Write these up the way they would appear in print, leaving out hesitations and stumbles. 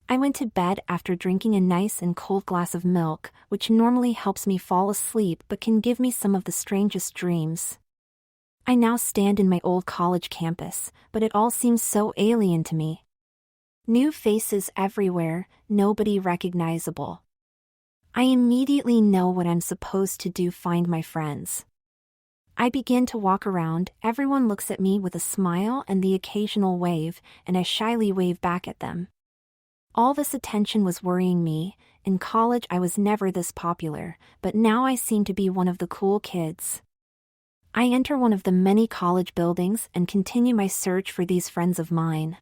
I went to bed after drinking a nice and cold glass of milk, which normally helps me fall asleep but can give me some of the strangest dreams. I now stand in my old college campus, but it all seems so alien to me. New faces everywhere, nobody recognizable. I immediately know what I'm supposed to do: find my friends. I begin to walk around, everyone looks at me with a smile and the occasional wave, and I shyly wave back at them. All this attention was worrying me. In college I was never this popular, but now I seem to be one of the cool kids. I enter one of the many college buildings and continue my search for these friends of mine.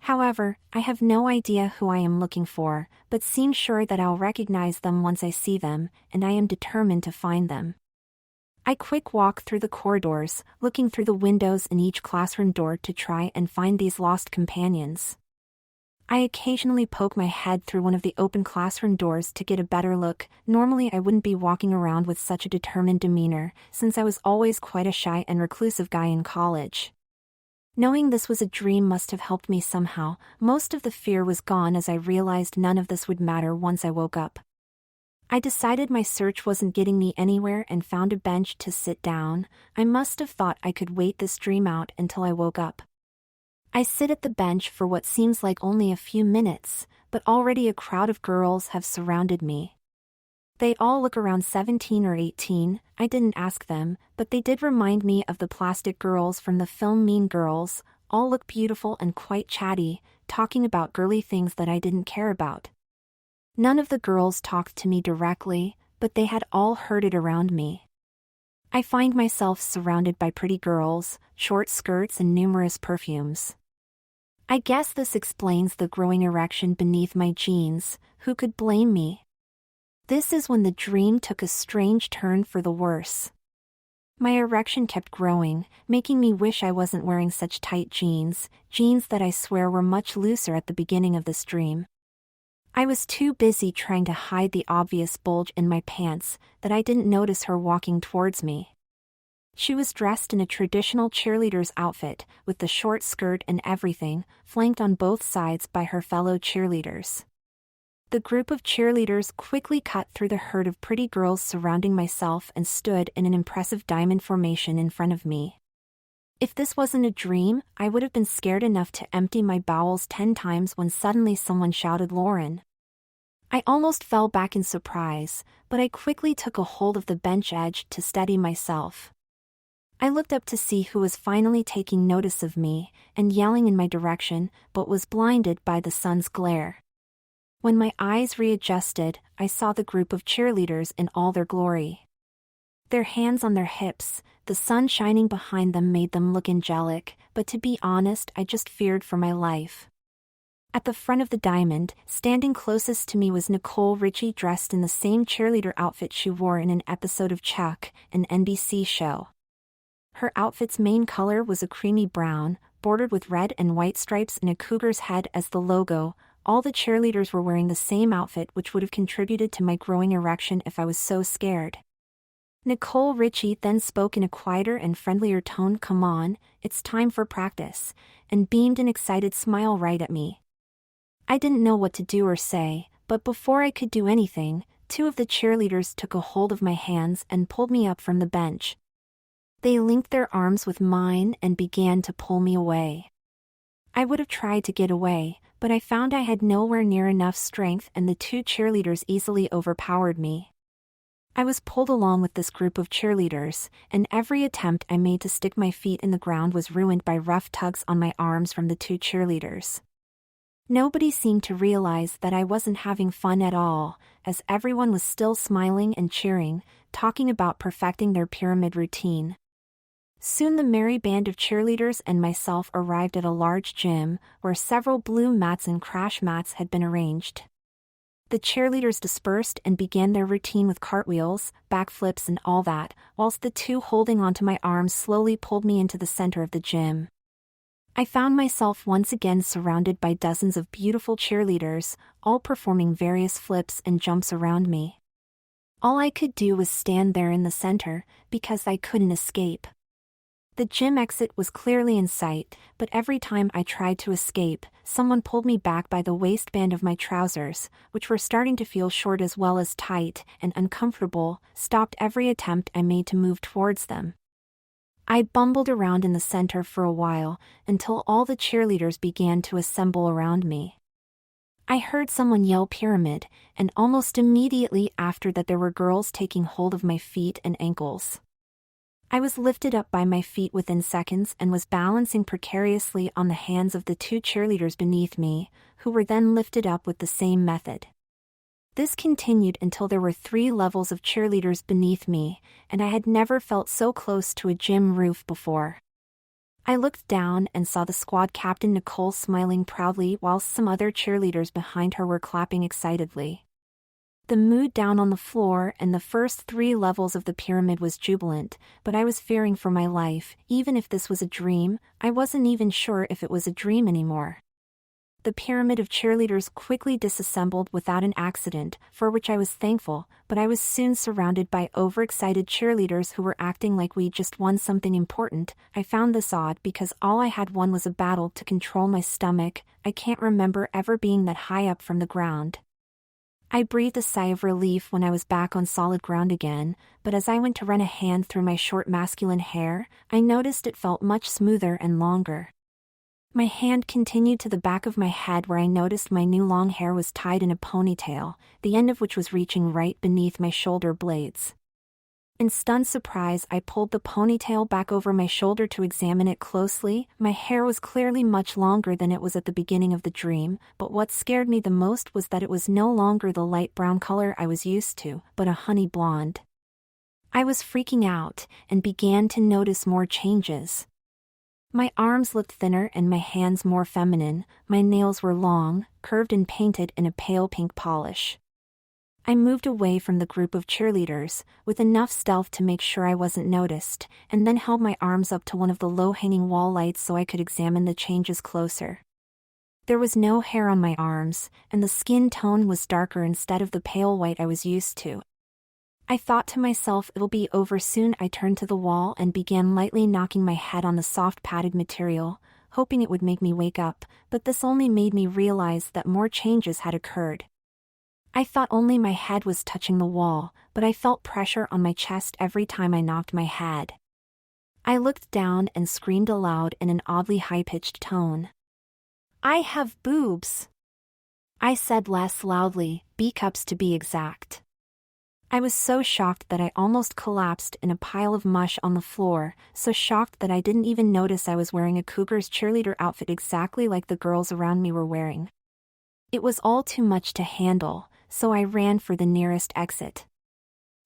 However, I have no idea who I am looking for, but seem sure that I'll recognize them once I see them, and I am determined to find them. I quick walk through the corridors, looking through the windows in each classroom door to try and find these lost companions. I occasionally poke my head through one of the open classroom doors to get a better look. Normally I wouldn't be walking around with such a determined demeanor, since I was always quite a shy and reclusive guy in college. Knowing this was a dream must have helped me somehow. Most of the fear was gone as I realized none of this would matter once I woke up. I decided my search wasn't getting me anywhere and found a bench to sit down. I must have thought I could wait this dream out until I woke up. I sit at the bench for what seems like only a few minutes, but already a crowd of girls have surrounded me. They all look around 17 or 18, I didn't ask them, but they did remind me of the plastic girls from the film Mean Girls. All look beautiful and quite chatty, talking about girly things that I didn't care about. None of the girls talked to me directly, but they had all heard it around me. I find myself surrounded by pretty girls, short skirts and numerous perfumes. I guess this explains the growing erection beneath my jeans. Who could blame me? This is when the dream took a strange turn for the worse. My erection kept growing, making me wish I wasn't wearing such tight jeans that I swear were much looser at the beginning of this dream. I was too busy trying to hide the obvious bulge in my pants that I didn't notice her walking towards me. She was dressed in a traditional cheerleader's outfit, with the short skirt and everything, flanked on both sides by her fellow cheerleaders. The group of cheerleaders quickly cut through the herd of pretty girls surrounding myself and stood in an impressive diamond formation in front of me. If this wasn't a dream, I would have been scared enough to empty my bowels 10 times when suddenly someone shouted, "Lauren." I almost fell back in surprise, but I quickly took a hold of the bench edge to steady myself. I looked up to see who was finally taking notice of me and yelling in my direction, but was blinded by the sun's glare. When my eyes readjusted, I saw the group of cheerleaders in all their glory. Their hands on their hips, the sun shining behind them made them look angelic, but to be honest, I just feared for my life. At the front of the diamond, standing closest to me was Nicole Richie, dressed in the same cheerleader outfit she wore in an episode of Chuck, an NBC show. Her outfit's main color was a creamy brown, bordered with red and white stripes and a cougar's head as the logo. All the cheerleaders were wearing the same outfit, which would have contributed to my growing erection if I was so scared. Nicole Richie then spoke in a quieter and friendlier tone, "Come on, it's time for practice," and beamed an excited smile right at me. I didn't know what to do or say, but before I could do anything, 2 of the cheerleaders took a hold of my hands and pulled me up from the bench. They linked their arms with mine and began to pull me away. I would have tried to get away, but I found I had nowhere near enough strength and the 2 cheerleaders easily overpowered me. I was pulled along with this group of cheerleaders, and every attempt I made to stick my feet in the ground was ruined by rough tugs on my arms from the 2 cheerleaders. Nobody seemed to realize that I wasn't having fun at all, as everyone was still smiling and cheering, talking about perfecting their pyramid routine. Soon the merry band of cheerleaders and myself arrived at a large gym, where several blue mats and crash mats had been arranged. The cheerleaders dispersed and began their routine with cartwheels, backflips and all that, whilst the 2 holding onto my arms slowly pulled me into the center of the gym. I found myself once again surrounded by dozens of beautiful cheerleaders, all performing various flips and jumps around me. All I could do was stand there in the center, because I couldn't escape. The gym exit was clearly in sight, but every time I tried to escape, someone pulled me back by the waistband of my trousers, which were starting to feel short as well as tight and uncomfortable, stopped every attempt I made to move towards them. I bumbled around in the center for a while, until all the cheerleaders began to assemble around me. I heard someone yell pyramid, and almost immediately after that there were girls taking hold of my feet and ankles. I was lifted up by my feet within seconds and was balancing precariously on the hands of the two cheerleaders beneath me, who were then lifted up with the same method. This continued until there were 3 levels of cheerleaders beneath me, and I had never felt so close to a gym roof before. I looked down and saw the squad captain Nicole smiling proudly whilst some other cheerleaders behind her were clapping excitedly. The mood down on the floor and the first 3 levels of the pyramid was jubilant, but I was fearing for my life. Even if this was a dream, I wasn't even sure if it was a dream anymore. The pyramid of cheerleaders quickly disassembled without an accident, for which I was thankful, but I was soon surrounded by overexcited cheerleaders who were acting like we just won something important. I found this odd because all I had won was a battle to control my stomach. I can't remember ever being that high up from the ground. I breathed a sigh of relief when I was back on solid ground again, but as I went to run a hand through my short masculine hair, I noticed it felt much smoother and longer. My hand continued to the back of my head where I noticed my new long hair was tied in a ponytail, the end of which was reaching right beneath my shoulder blades. In stunned surprise, I pulled the ponytail back over my shoulder to examine it closely. My hair was clearly much longer than it was at the beginning of the dream, but what scared me the most was that it was no longer the light brown color I was used to, but a honey blonde. I was freaking out, and began to notice more changes. My arms looked thinner and my hands more feminine. My nails were long, curved and painted in a pale pink polish. I moved away from the group of cheerleaders, with enough stealth to make sure I wasn't noticed, and then held my arms up to one of the low-hanging wall lights so I could examine the changes closer. There was no hair on my arms, and the skin tone was darker instead of the pale white I was used to. I thought to myself, it'll be over soon. I turned to the wall and began lightly knocking my head on the soft padded material, hoping it would make me wake up, but this only made me realize that more changes had occurred. I thought only my head was touching the wall, but I felt pressure on my chest every time I knocked my head. I looked down and screamed aloud in an oddly high-pitched tone. "I have boobs!" I said less loudly, B-cups to be exact. I was so shocked that I almost collapsed in a pile of mush on the floor, so shocked that I didn't even notice I was wearing a Cougar's cheerleader outfit exactly like the girls around me were wearing. It was all too much to handle, so I ran for the nearest exit.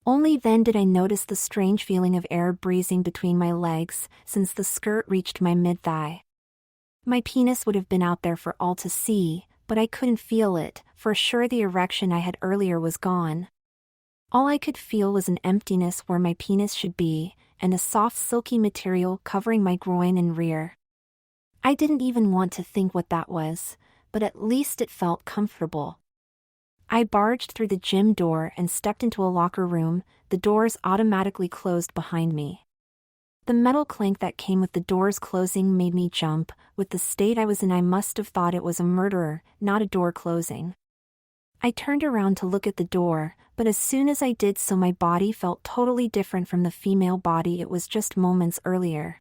Only then did I notice the strange feeling of air breezing between my legs, since the skirt reached my mid-thigh. My penis would have been out there for all to see, but I couldn't feel it, for sure the erection I had earlier was gone. All I could feel was an emptiness where my penis should be, and a soft silky material covering my groin and rear. I didn't even want to think what that was, but at least it felt comfortable. I barged through the gym door and stepped into a locker room. The doors automatically closed behind me. The metal clank that came with the doors closing made me jump. With the state I was in, I must have thought it was a murderer, not a door closing. I turned around to look at the door, but as soon as I did so my body felt totally different from the female body it was just moments earlier.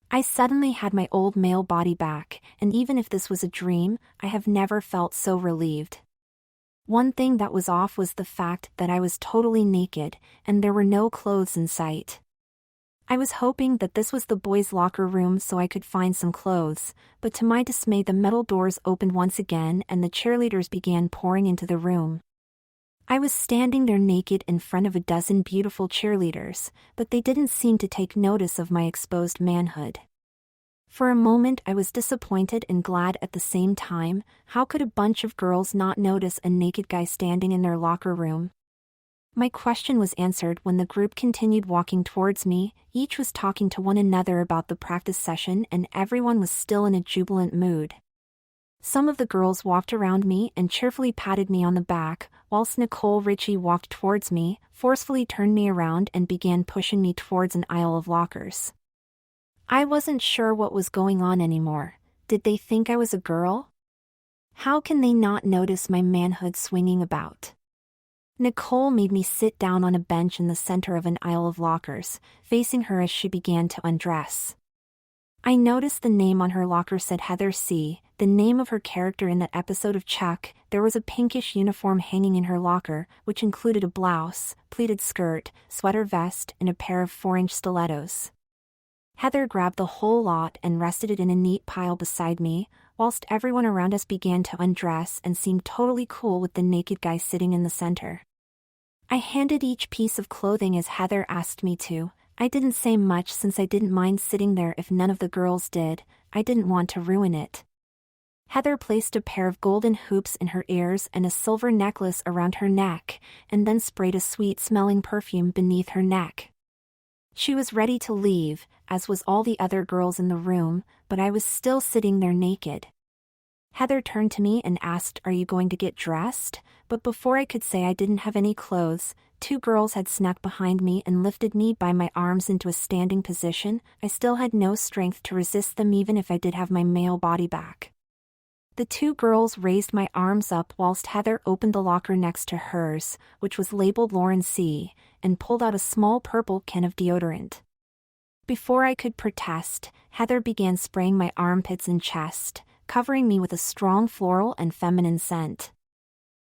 I suddenly had my old male body back, and even if this was a dream, I have never felt so relieved. One thing that was off was the fact that I was totally naked, and there were no clothes in sight. I was hoping that this was the boys' locker room so I could find some clothes, but to my dismay the metal doors opened once again and the cheerleaders began pouring into the room. I was standing there naked in front of a dozen beautiful cheerleaders, but they didn't seem to take notice of my exposed manhood. For a moment I was disappointed and glad at the same time. How could a bunch of girls not notice a naked guy standing in their locker room? My question was answered when the group continued walking towards me. Each was talking to one another about the practice session and everyone was still in a jubilant mood. Some of the girls walked around me and cheerfully patted me on the back, whilst Nicole Richie walked towards me, forcefully turned me around and began pushing me towards an aisle of lockers. I wasn't sure what was going on anymore. Did they think I was a girl? How can they not notice my manhood swinging about? Nicole made me sit down on a bench in the center of an aisle of lockers, facing her as she began to undress. I noticed the name on her locker said Heather C., the name of her character in that episode of Chuck. There was a pinkish uniform hanging in her locker, which included a blouse, pleated skirt, sweater vest, and a pair of 4-inch stilettos. Heather grabbed the whole lot and rested it in a neat pile beside me, whilst everyone around us began to undress and seemed totally cool with the naked guy sitting in the center. I handed each piece of clothing as Heather asked me to. I didn't say much since I didn't mind sitting there if none of the girls did. I didn't want to ruin it. Heather placed a pair of golden hoops in her ears and a silver necklace around her neck, and then sprayed a sweet-smelling perfume beneath her neck. She was ready to leave, as was all the other girls in the room, but I was still sitting there naked. Heather turned to me and asked, "Are you going to get dressed?" But before I could say I didn't have any clothes, 2 girls had snuck behind me and lifted me by my arms into a standing position. I still had no strength to resist them even if I did have my male body back. The 2 girls raised my arms up whilst Heather opened the locker next to hers, which was labeled Lauren C., and pulled out a small purple can of deodorant. Before I could protest, Heather began spraying my armpits and chest, covering me with a strong floral and feminine scent.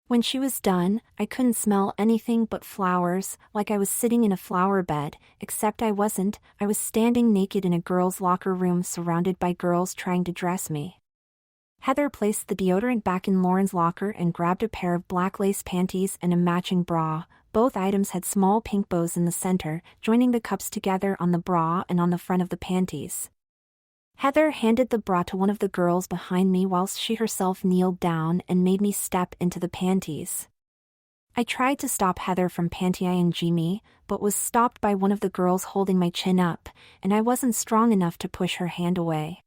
When she was done, I couldn't smell anything but flowers, like I was sitting in a flower bed, except I wasn't. I was standing naked in a girls' locker room surrounded by girls trying to dress me. Heather placed the deodorant back in Lauren's locker and grabbed a pair of black lace panties and a matching bra. Both items had small pink bows in the center, joining the cups together on the bra and on the front of the panties. Heather handed the bra to one of the girls behind me whilst she herself kneeled down and made me step into the panties. I tried to stop Heather from pantying me, but was stopped by one of the girls holding my chin up, and I wasn't strong enough to push her hand away.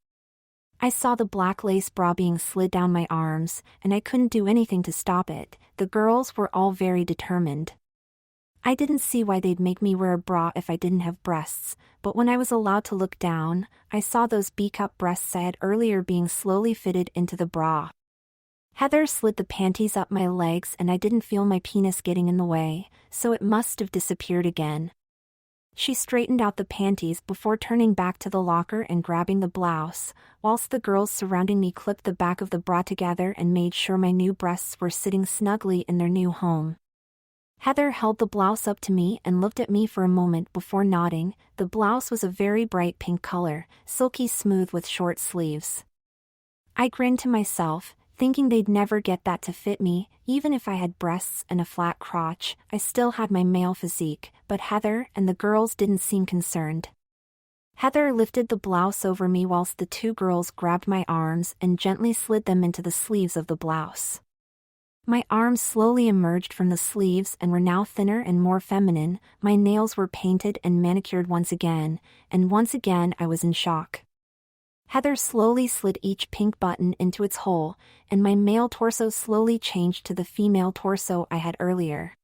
I saw the black lace bra being slid down my arms, and I couldn't do anything to stop it. The girls were all very determined. I didn't see why they'd make me wear a bra if I didn't have breasts, but when I was allowed to look down, I saw those B-cup breasts I had earlier being slowly fitted into the bra. Heather slid the panties up my legs and I didn't feel my penis getting in the way, so it must have disappeared again. She straightened out the panties before turning back to the locker and grabbing the blouse, whilst the girls surrounding me clipped the back of the bra together and made sure my new breasts were sitting snugly in their new home. Heather held the blouse up to me and looked at me for a moment before nodding. The blouse was a very bright pink color, silky smooth with short sleeves. I grinned to myself, thinking they'd never get that to fit me. Even if I had breasts and a flat crotch, I still had my male physique, but Heather and the girls didn't seem concerned. Heather lifted the blouse over me whilst the 2 girls grabbed my arms and gently slid them into the sleeves of the blouse. My arms slowly emerged from the sleeves and were now thinner and more feminine. My nails were painted and manicured once again, and once again I was in shock. Heather slowly slid each pink button into its hole, and my male torso slowly changed to the female torso I had earlier.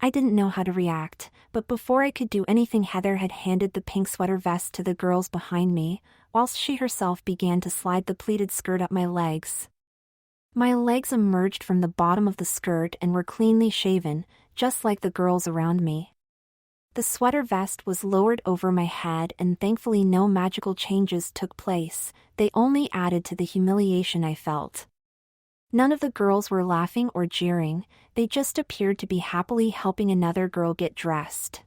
I didn't know how to react, but before I could do anything Heather had handed the pink sweater vest to the girls behind me, whilst she herself began to slide the pleated skirt up my legs. My legs emerged from the bottom of the skirt and were cleanly shaven, just like the girls around me. The sweater vest was lowered over my head and thankfully no magical changes took place. They only added to the humiliation I felt. None of the girls were laughing or jeering, they just appeared to be happily helping another girl get dressed.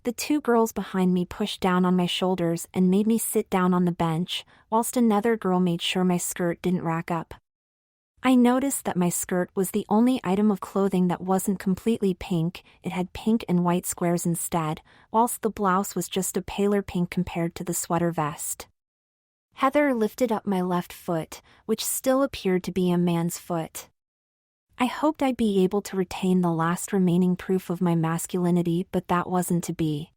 The 2 girls behind me pushed down on my shoulders and made me sit down on the bench, whilst another girl made sure my skirt didn't rack up. I noticed that my skirt was the only item of clothing that wasn't completely pink. It had pink and white squares instead, whilst the blouse was just a paler pink compared to the sweater vest. Heather lifted up my left foot, which still appeared to be a man's foot. I hoped I'd be able to retain the last remaining proof of my masculinity, but that wasn't to be.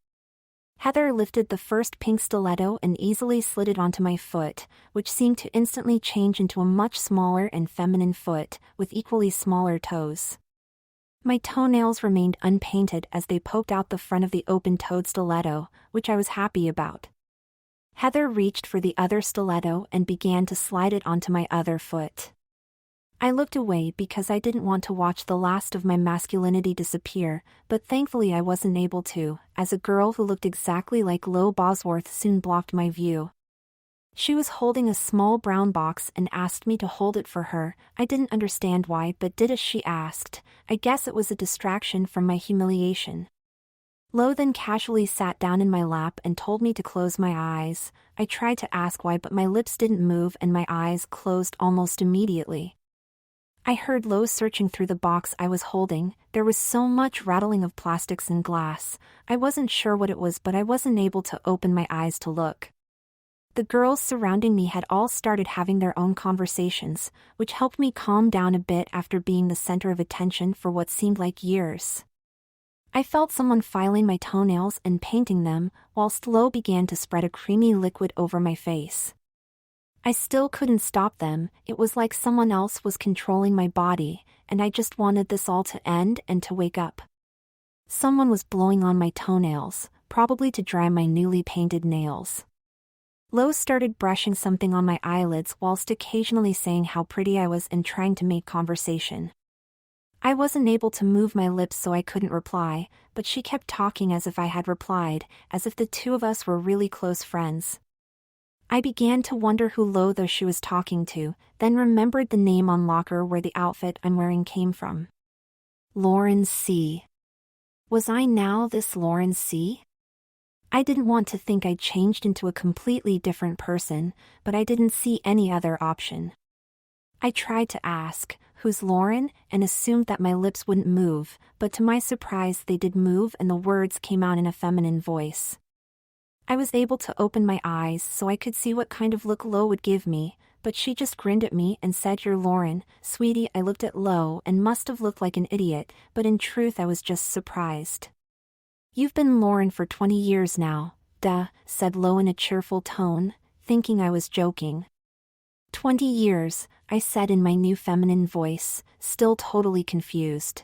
Heather lifted the first pink stiletto and easily slid it onto my foot, which seemed to instantly change into a much smaller and feminine foot, with equally smaller toes. My toenails remained unpainted as they poked out the front of the open-toed stiletto, which I was happy about. Heather reached for the other stiletto and began to slide it onto my other foot. I looked away because I didn't want to watch the last of my masculinity disappear, but thankfully I wasn't able to, as a girl who looked exactly like Lo Bosworth soon blocked my view. She was holding a small brown box and asked me to hold it for her. I didn't understand why but did as she asked. I guess it was a distraction from my humiliation. Lo then casually sat down in my lap and told me to close my eyes. I tried to ask why but my lips didn't move and my eyes closed almost immediately. I heard Lo searching through the box I was holding. There was so much rattling of plastics and glass. I wasn't sure what it was but I wasn't able to open my eyes to look. The girls surrounding me had all started having their own conversations, which helped me calm down a bit after being the center of attention for what seemed like years. I felt someone filing my toenails and painting them, whilst Lo began to spread a creamy liquid over my face. I still couldn't stop them. It was like someone else was controlling my body, and I just wanted this all to end and to wake up. Someone was blowing on my toenails, probably to dry my newly painted nails. Lo started brushing something on my eyelids whilst occasionally saying how pretty I was and trying to make conversation. I wasn't able to move my lips so I couldn't reply, but she kept talking as if I had replied, as if the two of us were really close friends. I began to wonder who Lo though she was talking to, then remembered the name on locker where the outfit I'm wearing came from. Lauren C. Was I now this Lauren C? I didn't want to think I'd changed into a completely different person, but I didn't see any other option. I tried to ask, "Who's Lauren?" and assumed that my lips wouldn't move, but to my surprise they did move and the words came out in a feminine voice. I was able to open my eyes so I could see what kind of look Lo would give me, but she just grinned at me and said, "You're Lauren, sweetie." I looked at Lo and must have looked like an idiot, but in truth I was just surprised. "You've been Lauren for 20 years now, duh," said Lo in a cheerful tone, thinking I was joking. 20 years, I said in my new feminine voice, still totally confused.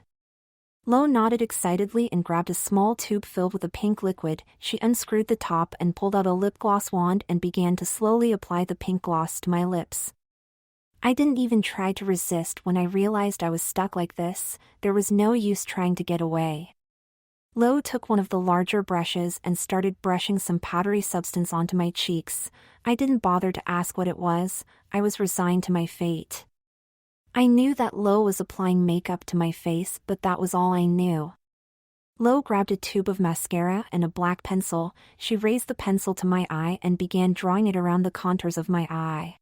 Lo nodded excitedly and grabbed a small tube filled with a pink liquid. She unscrewed the top and pulled out a lip gloss wand and began to slowly apply the pink gloss to my lips. I didn't even try to resist when I realized I was stuck like this. There was no use trying to get away. Lo took one of the larger brushes and started brushing some powdery substance onto my cheeks. I didn't bother to ask what it was. I was resigned to my fate. I knew that Lo was applying makeup to my face, but that was all I knew. Lo grabbed a tube of mascara and a black pencil. She raised the pencil to my eye and began drawing it around the contours of my eye.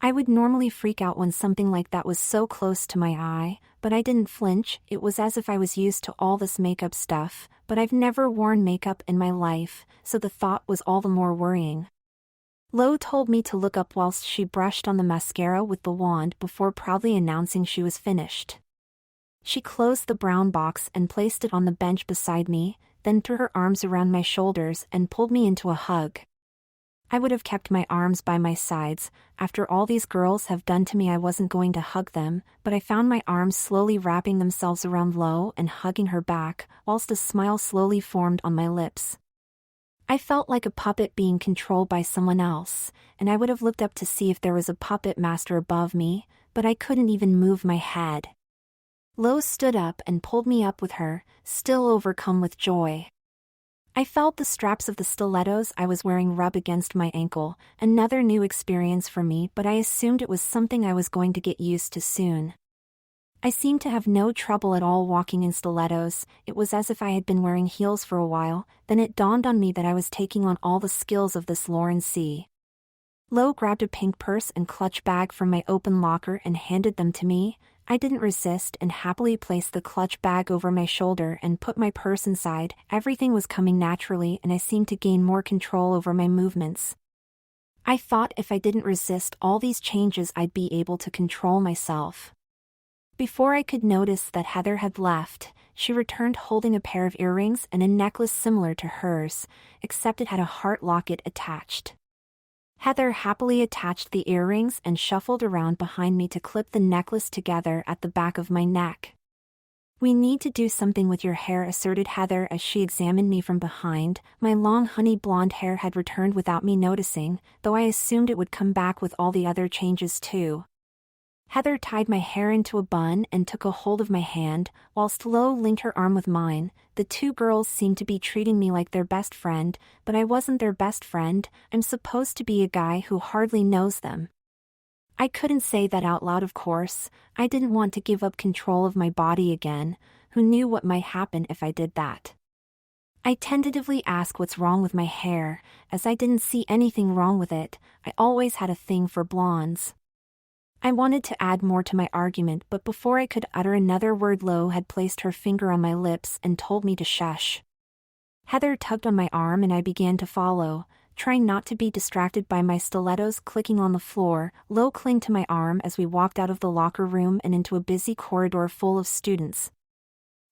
I would normally freak out when something like that was so close to my eye, but I didn't flinch. It was as if I was used to all this makeup stuff, but I've never worn makeup in my life, so the thought was all the more worrying. Lo told me to look up whilst she brushed on the mascara with the wand before proudly announcing she was finished. She closed the brown box and placed it on the bench beside me, then threw her arms around my shoulders and pulled me into a hug. I would have kept my arms by my sides. After all these girls have done to me, I wasn't going to hug them, but I found my arms slowly wrapping themselves around Lo and hugging her back, whilst a smile slowly formed on my lips. I felt like a puppet being controlled by someone else, and I would have looked up to see if there was a puppet master above me, but I couldn't even move my head. Lo stood up and pulled me up with her, still overcome with joy. I felt the straps of the stilettos I was wearing rub against my ankle, another new experience for me, but I assumed it was something I was going to get used to soon. I seemed to have no trouble at all walking in stilettos. It was as if I had been wearing heels for a while. Then it dawned on me that I was taking on all the skills of this Lauren C. Lo grabbed a pink purse and clutch bag from my open locker and handed them to me. I didn't resist and happily placed the clutch bag over my shoulder and put my purse inside. Everything was coming naturally and I seemed to gain more control over my movements. I thought if I didn't resist all these changes I'd be able to control myself. Before I could notice that Heather had left, she returned holding a pair of earrings and a necklace similar to hers, except it had a heart locket attached. Heather happily attached the earrings and shuffled around behind me to clip the necklace together at the back of my neck. "We need to do something with your hair," asserted Heather as she examined me from behind. My long honey blonde hair had returned without me noticing, though I assumed it would come back with all the other changes too. Heather tied my hair into a bun and took a hold of my hand, whilst Lo linked her arm with mine. The two girls seemed to be treating me like their best friend, but I wasn't their best friend. I'm supposed to be a guy who hardly knows them. I couldn't say that out loud, of course. I didn't want to give up control of my body again. Who knew what might happen if I did that? I tentatively asked what's wrong with my hair, as I didn't see anything wrong with it. I always had a thing for blondes. I wanted to add more to my argument, but before I could utter another word, Lo had placed her finger on my lips and told me to shush. Heather tugged on my arm and I began to follow, trying not to be distracted by my stilettos clicking on the floor. Lo clung to my arm as we walked out of the locker room and into a busy corridor full of students.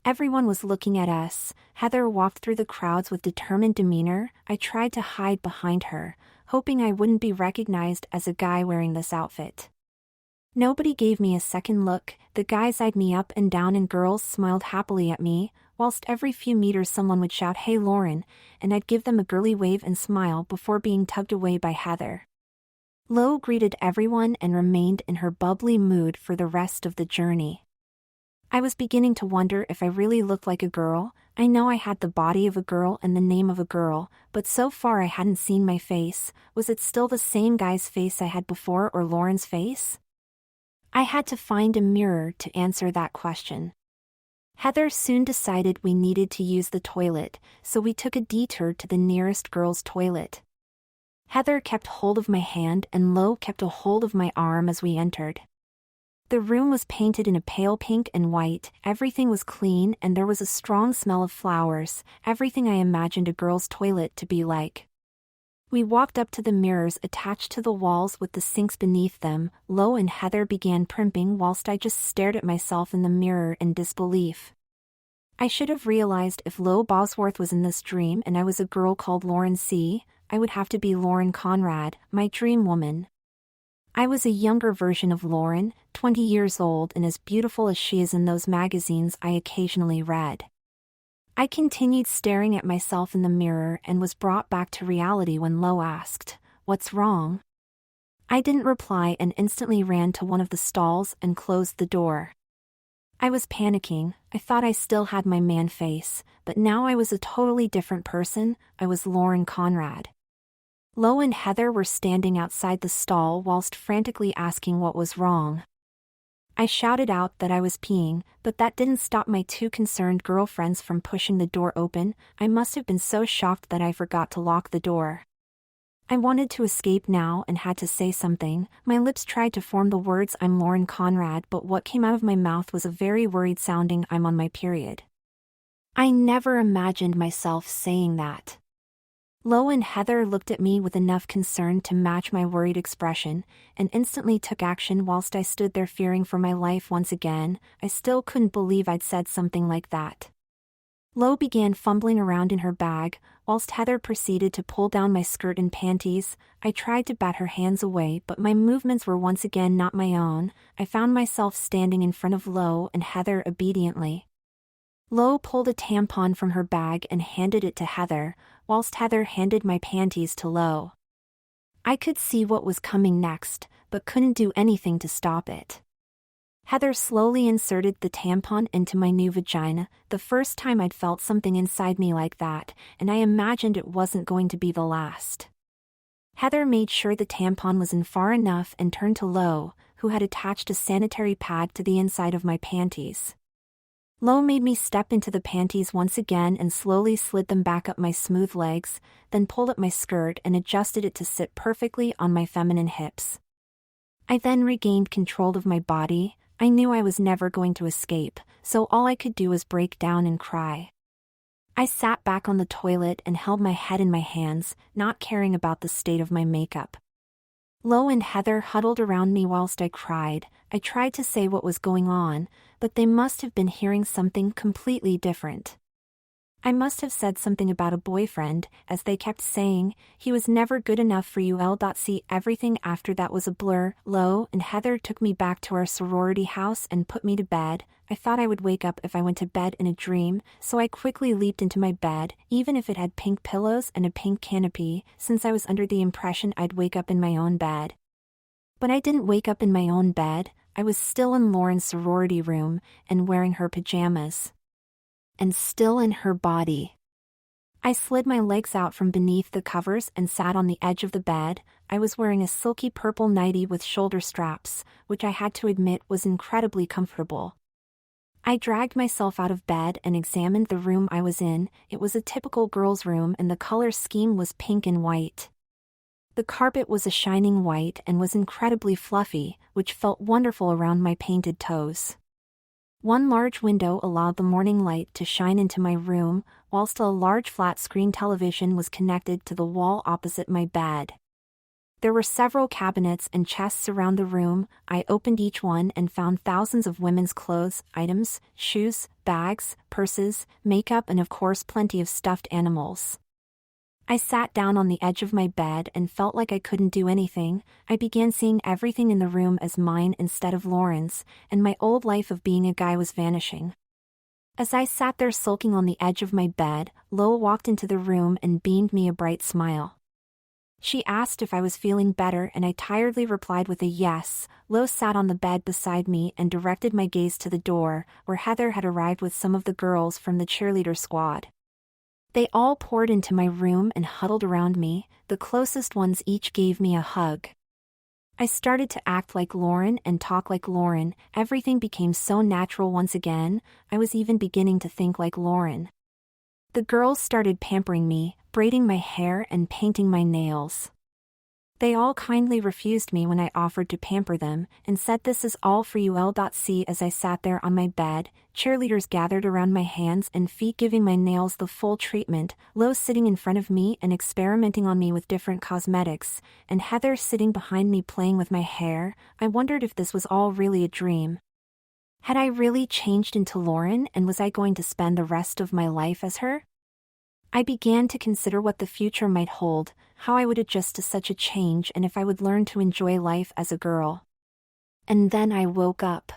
Everyone was looking at us. Heather walked through the crowds with determined demeanor. I tried to hide behind her, hoping I wouldn't be recognized as a guy wearing this outfit. Nobody gave me a second look. The guys eyed me up and down and girls smiled happily at me, whilst every few meters someone would shout, "Hey Lauren," and I'd give them a girly wave and smile before being tugged away by Heather. Lo greeted everyone and remained in her bubbly mood for the rest of the journey. I was beginning to wonder if I really looked like a girl. I know I had the body of a girl and the name of a girl, but so far I hadn't seen my face. Was it still the same guy's face I had before, or Lauren's face? I had to find a mirror to answer that question. Heather soon decided we needed to use the toilet, so we took a detour to the nearest girls' toilet. Heather kept hold of my hand and Lo kept a hold of my arm as we entered. The room was painted in a pale pink and white. Everything was clean and there was a strong smell of flowers, everything I imagined a girl's toilet to be like. We walked up to the mirrors attached to the walls with the sinks beneath them. Lo and Heather began primping whilst I just stared at myself in the mirror in disbelief. I should have realized if Lo Bosworth was in this dream and I was a girl called Lauren C., I would have to be Lauren Conrad, my dream woman. I was a younger version of Lauren, 20 years old and as beautiful as she is in those magazines I occasionally read. I continued staring at myself in the mirror and was brought back to reality when Lo asked, "What's wrong?" I didn't reply and instantly ran to one of the stalls and closed the door. I was panicking. I thought I still had my man face, but now I was a totally different person. I was Lauren Conrad. Lo and Heather were standing outside the stall whilst frantically asking what was wrong. I shouted out that I was peeing, but that didn't stop my two concerned girlfriends from pushing the door open. I must have been so shocked that I forgot to lock the door. I wanted to escape now and had to say something. My lips tried to form the words "I'm Lauren Conrad," but what came out of my mouth was a very worried sounding "I'm on my period." I never imagined myself saying that. Lo and Heather looked at me with enough concern to match my worried expression, and instantly took action whilst I stood there fearing for my life once again. I still couldn't believe I'd said something like that. Lo began fumbling around in her bag, whilst Heather proceeded to pull down my skirt and panties. I tried to bat her hands away, but my movements were once again not my own. I found myself standing in front of Lo and Heather obediently. Lo pulled a tampon from her bag and handed it to Heather, whilst Heather handed my panties to Lo. I could see what was coming next, but couldn't do anything to stop it. Heather slowly inserted the tampon into my new vagina, the first time I'd felt something inside me like that, and I imagined it wasn't going to be the last. Heather made sure the tampon was in far enough and turned to Lo, who had attached a sanitary pad to the inside of my panties. Lo made me step into the panties once again and slowly slid them back up my smooth legs, then pulled up my skirt and adjusted it to sit perfectly on my feminine hips. I then regained control of my body. I knew I was never going to escape, so all I could do was break down and cry. I sat back on the toilet and held my head in my hands, not caring about the state of my makeup. Lo and Heather huddled around me whilst I cried. I tried to say what was going on, but they must have been hearing something completely different. I must have said something about a boyfriend, as they kept saying, he was never good enough for you. See, everything after that was a blur. Lo, and Heather took me back to our sorority house and put me to bed. I thought I would wake up if I went to bed in a dream, so I quickly leaped into my bed, even if it had pink pillows and a pink canopy, since I was under the impression I'd wake up in my own bed. But I didn't wake up in my own bed. I was still in Lauren's sorority room, and wearing her pajamas. And still in her body. I slid my legs out from beneath the covers and sat on the edge of the bed. I was wearing a silky purple nightie with shoulder straps, which I had to admit was incredibly comfortable. I dragged myself out of bed and examined the room I was in. It was a typical girl's room, and the color scheme was pink and white. The carpet was a shining white and was incredibly fluffy, which felt wonderful around my painted toes. One large window allowed the morning light to shine into my room, whilst a large flat-screen television was connected to the wall opposite my bed. There were several cabinets and chests around the room. I opened each one and found thousands of women's clothes, items, shoes, bags, purses, makeup, and of course plenty of stuffed animals. I sat down on the edge of my bed and felt like I couldn't do anything. I began seeing everything in the room as mine instead of Lauren's, and my old life of being a guy was vanishing. As I sat there sulking on the edge of my bed, Lo walked into the room and beamed me a bright smile. She asked if I was feeling better, and I tiredly replied with a yes. Lo sat on the bed beside me and directed my gaze to the door, where Heather had arrived with some of the girls from the cheerleader squad. They all poured into my room and huddled around me. The closest ones each gave me a hug. I started to act like Lauren and talk like Lauren. Everything became so natural once again. I was even beginning to think like Lauren. The girls started pampering me, braiding my hair and painting my nails. They all kindly refused me when I offered to pamper them, and said this is all for you. See, as I sat there on my bed, cheerleaders gathered around my hands and feet giving my nails the full treatment, Lo sitting in front of me and experimenting on me with different cosmetics, and Heather sitting behind me playing with my hair. I wondered if this was all really a dream. Had I really changed into Lauren, and was I going to spend the rest of my life as her? I began to consider what the future might hold, how I would adjust to such a change, and if I would learn to enjoy life as a girl. And then I woke up.